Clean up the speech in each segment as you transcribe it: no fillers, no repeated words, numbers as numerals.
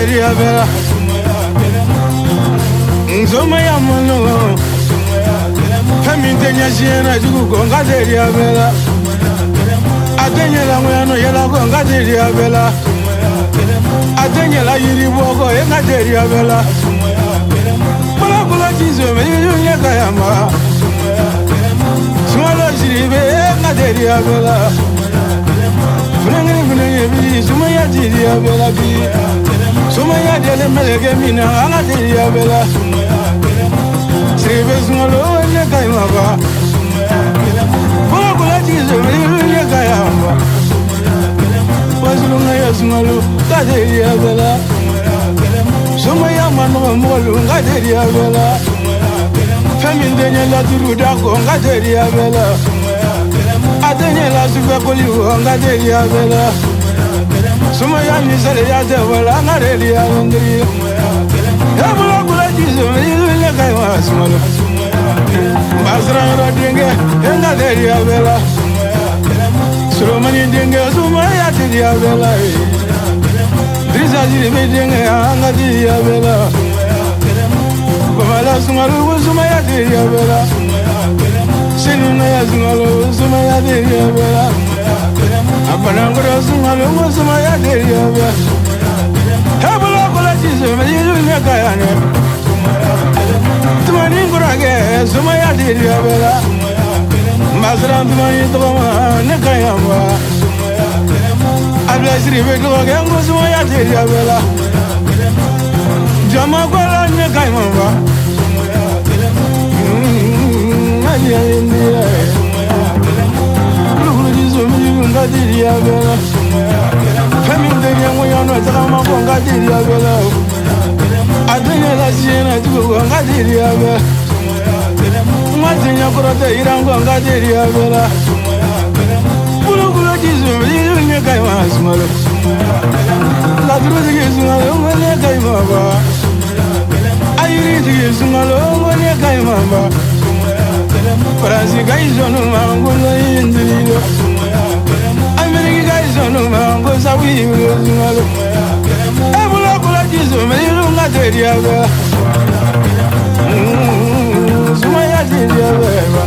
deria bela. Zoma ya mono. Famintenya siena jugo nga deria bela. Atenye la moyano yela go nga deria bela. Atenye la yiri bogo nga deria bela. Bala bala jizo me yunya kayama. Sumalo jiribe nga deria bela. Funenge bi sumaya deria bela bi. Sumaya dele melege mina nga deria bela. Sribe sumalo ne kayama ba. Bala bala jizo me yunya kayama. Wazulunga ya sumalo nga deria bela. Sumaya manu molu nga deria bela. Famindenya la turuda ko nga deria bela. Atenye la suga koli nga deria bela. Sumaya ni sare ya de wala nga deria ngri. Ya bula bula jizo ni kai wa sumalo. Masra ro dinge nga deria bela. Suromani dinge sumaya deria bela. Drisa jiri be dinge nga deria bela. Bala sumalo sumaya deria bela. Sinuna ya sumalo sumaya deria bela. Apanangura sumalo sumaya deria bela. Habula bula jizo me yunya kayane. Tumani ngurage sumaya deria bela. Masra tumani toma ne kayamba. Abla sri be doge ngo sumaya deria bela. Jama kola ne kayamba. Ya india. Lulu jizo me yunya deria bela. Famindenya moyano tsama ko nga deria bela. Atenye la siena jugo nga deria bela. Matenya korota irango nga deria bela. Bulu bulu jizo me yunya kayama sumalo. La duro dige sumalo ngone kayama ba. Ayiri dige sumalo ngone kayama ba. Faransi gaizono mangulo indilo. Amerika gaizono mango sawi sumalo. Ebula kula jizo me yunga deria bela. Sumaya deria bela.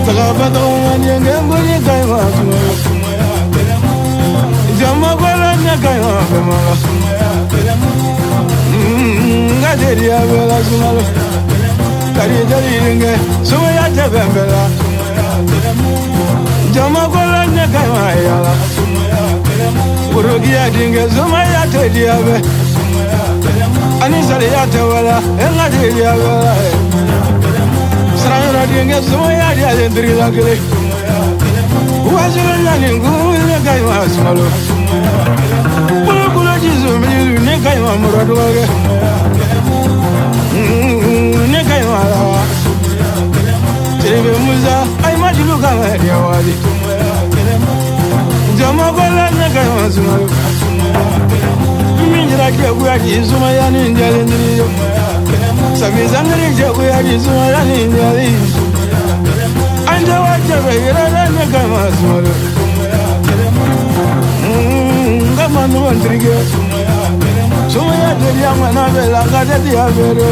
Tagabado ngenge ngoni kayama sumalo. Jama kola ne kayama bela. Nga deria bela sumalo. Kari ringe sumaya tebembela. Jama kola ne kayama yala. Urugia dinge sumaya tedia be. Ani sare ya tewala nga deria bela. Sara dinge sumaya dia dendri lagele. Wazulu nani ngule kayama sumalo. Bulu bulu jizo me ne kayama muradu wage. Ne kayama la. Terebe muza ay majilu kama dia wali. Jama kola ne kayama sumalo. Minjira ke kuyaji sumaya ni njale ndiriyo. Sabi zangari ke kuyaji sumaya ni njale. Anja wajabe irada ne kayama sumalo. Ngama no ndrige. Sumaya deria mwana bela ngade dia bere.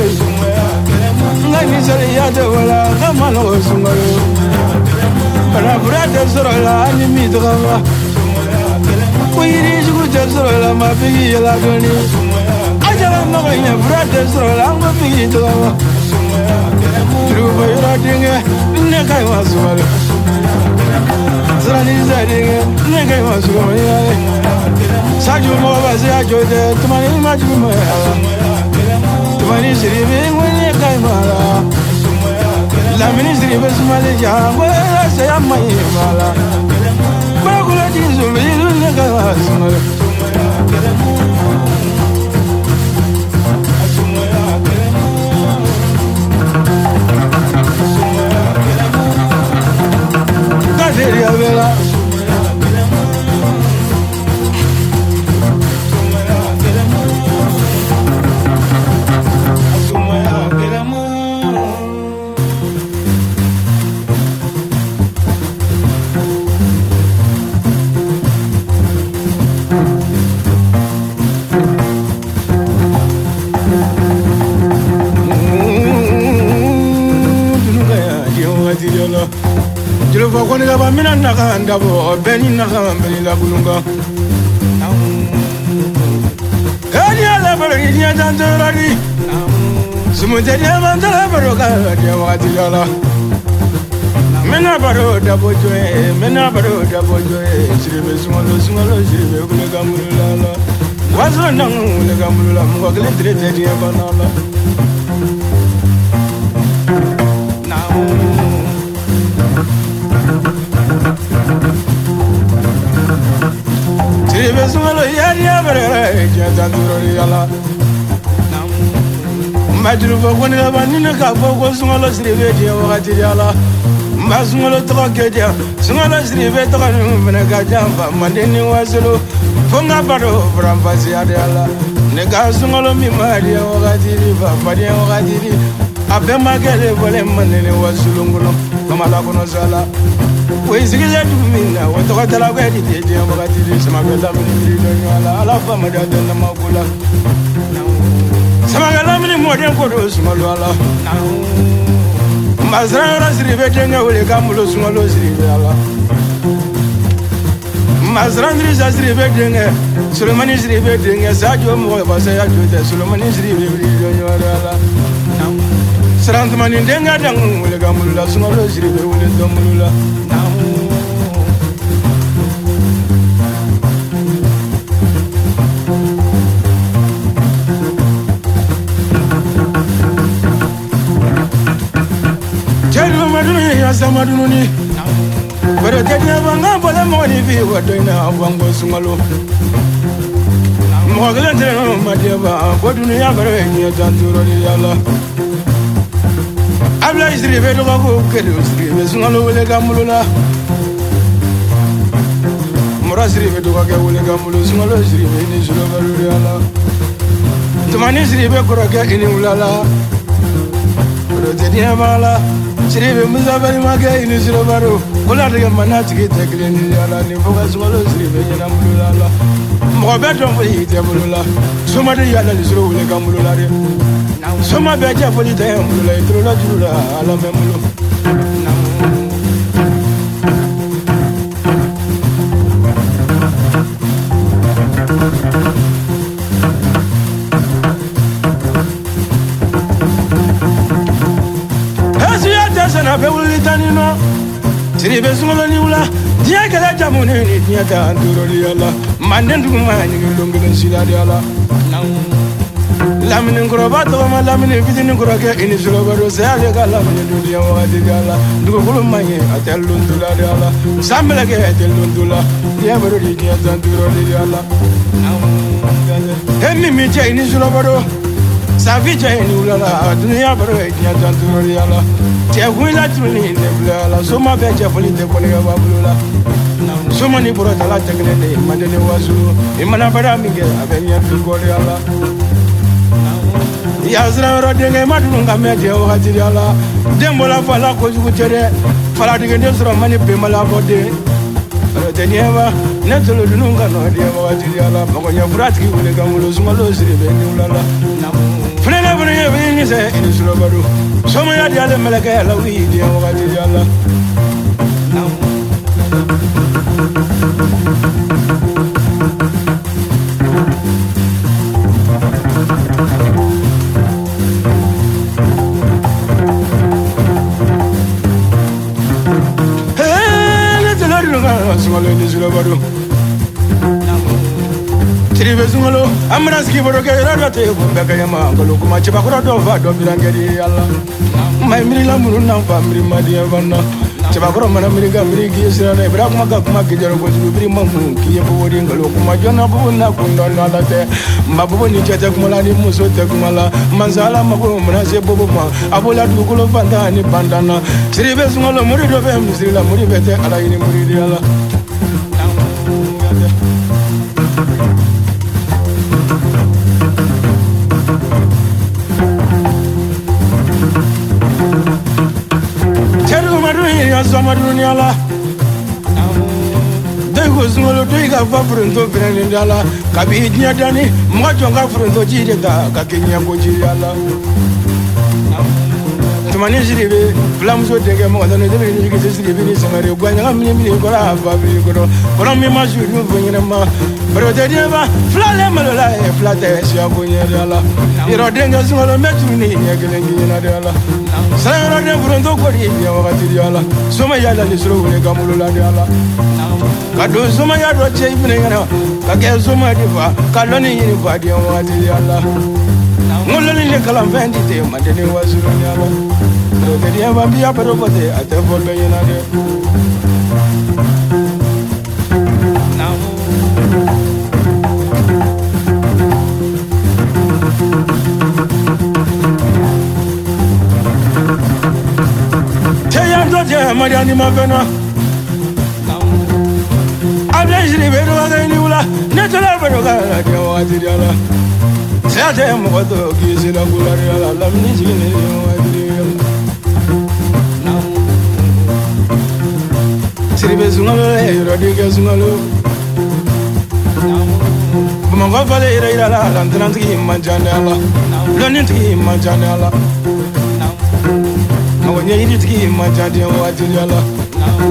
Ngani sare ya de wala ngama no sumalo. Para brate sorola ani midgama. Kuiri jugu sorola ma bigi la gani. Ajala no ya brate sorola ma bigi dama. Truba yura dinge ne kai wasumalo. Zrani zadinge ne kai wasumalo. Saju mo bazi ajote tumani maju mo hala. Tumani siribe ngone kai mala. La ministre be sumale jango se amai mala. Bagula jizo me ne kai wasumalo. Kaderia bela. naka ndabo beni naka beni la bulunga kani ala bari ni tantorari sumute dia mandala baroka dia wakati jala mena baro dabo joe siribe sungalo siribe kule gamulula la wazo nang kule gamulula mo kule trete dia banala siribe sungalo ya bare dia tantorari ala majuru fo ne ba ni ka fo ko sungalo siribe dia wakati jala Masungalo toka keja, sungalo sribe toka numene kajamba, mandeni wasulu, funga baro brambasi adiala, nega sungalo mimari wakati riba, padi wakati ri, abe magele vole mandeni wasulu ngulo, kamala kono sala, wezikija tumina, watoka tala kwedi teja wakati ri, samagala mini donyala, alafa madada na magula, samagala mini modern kodo sungalo ala. Mazranga sribe tenga wole kamulo sungalo sribe ala Mazrandri sribe tenga Sulemani sribe tenga sajo mo basa ya jote Sulemani sribe brido nyala Sarantmani tenga dang wole kamulo sungalo sribe wole domulula Samaduni Pero tenya banga bola moni vi wadoina bango sungalo Mogala tena madeba bodunu ya bare ni tanturo ni yala Abla isribe do ko kedo isribe sungalo wele gamulula Mura isribe do ko wele gamulo sungalo isribe ni sulo baru yala Tumani isribe ko roke ini ulala Pero tenya bala Siribe muzabari mage ini siro baro Kula diga manati kita kileni ala ni foka sungalo siribe yana mulula la Mo beto fo yite mulula Soma de yala ni siro wule gamulula re Soma beja fo yite mulula itro la jula ala memulu Sana pe wuli tanino siribe sungalo ni wula dia kala jamune ni dia ta nduro li ala mandendu ma ni longolo sila di ala lamine ngoro ba to ma lamine fitini ngoro ke ini sulo baro sale ga lamine du dia wa di ala ndugo kulu maye atelu ndula di ala sambele ke atelu ndula dia baro di dia ta nduro li ala hemmi mi je ini sulo baro Savija ni ulala dunia baro dia ta nduro li ala Teguila tuni nebla soma beja polite kolega babula soma ni buro tala tegnene mandene wasu imana bara minge abenya tukore ala ya zra ro denge madunga meje wakati ala dembola fala ko jugutere fala digende zra mani be mala bode tenieva netolo dununga no dia wakati ala magonya furati kolega mulo suma lo siribe ni ulala frena bune yebini se ni suro baro Soma ya diale meleke ya lawi dia wakati jala Letelo dunga sungalo ni suro baro Siribe sungalo amra ski boro ke rada te bomba kayama ngalo kuma chiba kura do va do bilangeri yalla mai miri la muru na fa miri madia vanna chiba kura mana miri ga miri gi sira ne bra kuma ga kuma ke jaro ko biri mamu ki ye bo ri ngalo kuma jona bu na kundo na la te mabu ni tete kuma la ni muso te kuma la manzala mako muna se bobo ma abola du kulo fanda ni bandana siribe sungalo muri do be musiri la muri bete ala ini muri di yalla Samaduni ala Dego zungolo doiga fafrento freni ala kabi nya dani mwacho nga frento jide ka kakinya ko jide ala Tumani siribe, flamuso dege mo da ne de ni ke siribe ni sangare gwa nya mi ko la ba bi ko do mi ma ju du bo nyina ma bro de de ba flale ma la e flate si a bo nya de ala iro de nga zuma metru ni nya gele ni na de ala sa ro de bro ndo ko di ya wa ti ala so ma ya la ni suro ne ga mu la de ala ka do so ma ya do che ibne ngana ka ke so ma di fa ka lo ni ni fa di wa ti ala ngolo ni le kala vendi te ma de ni wa suro ni ala de dia va via pero pote a te volve llena de te ya do je mariani ma vena abla jiri be do ga ni ula ne to la be do ga de wa ti ala se te mo ko to ki se la gula ala la ni jini ni wa ti Siribe zungalo yoro dige zungalo Bumango vale ira la lantranti manjane ala Loninti manjane ala Mawanye iriti manjade wati ala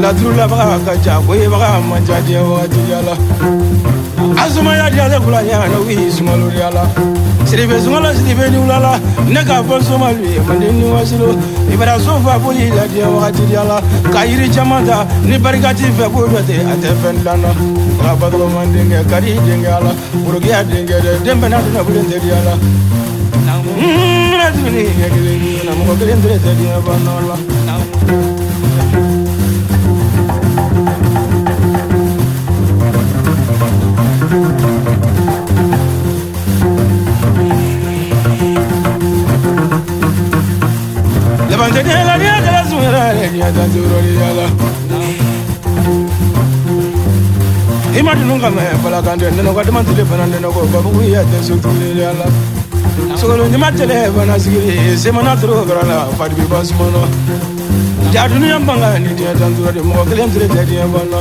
La trula baga kaja boye baga manjade wati ala Azuma ya dia kula ya no wi zungalo ala Siribe zungalo siribe ni ulala nega bonso malwi mandeni wasilo ibara sofa boli la dia wati ala kairi chamanda ni barikati fe bodote ate fendana rabado mandenge kari denge ala urugi adenge dembe na tuna bulende dia ala na tuni ngeli na mo bulende dia banola Levante de la dia de la zumera dia da zuro dia la Imadu nunga me pala kande neno kwa dama telefona neno ko babu ya de so dia la So ni matele bana sigi se mana tro grala fadi bi basmono Ja dunia mbanga ni dia da zuro de mo kelem tele dia bana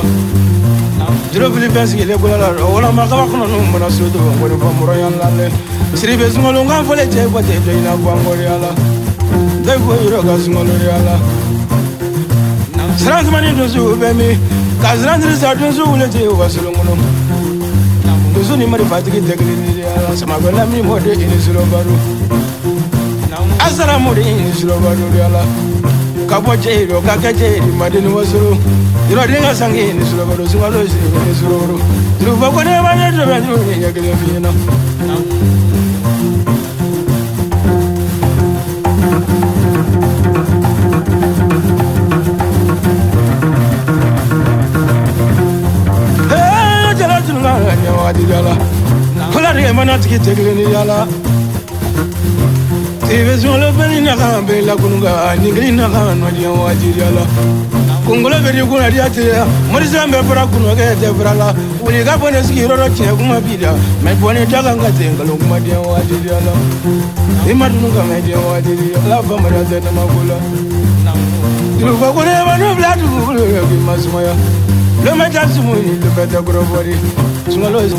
Jiro bili pensi le gola wala ma ka kono no mo na so do mo do mo royan la le Siribe zungolo nga fole je ko te ina kwa ngori ala Dai ko yoro ga zungolo ala Sran mani do zu be mi ka zran dir sa do zu le te wa solo ngono Do zu ni mari fatiki tegli ni ala sama gola mi mo de ini zulo baru Asara mo de ini zulo baru ala Ka bo je ro ka ka je ma de ni wa solo Yoro de nga sangi ni zulo baru zungolo ni zulo baru Du ba ko ne ba ne do be ni ya gele fi na Kula de mana tiki tegele ni yala Tibe zolo beni na kambe la kununga Ningli na kano diya wajiri yala Kungula beri kuna diya tiya Morisa mbe para kunuwa ke te prala Uli ka pone siki roro chine kuma bida Me pone daga nga tengalo kuma diya wajiri yala Ima tununga me diya wajiri yala Fama da zeta makula Tilufa kune manu blatu kule Ki masumaya Lo meta sumuni lo beta kurobori Sungalozi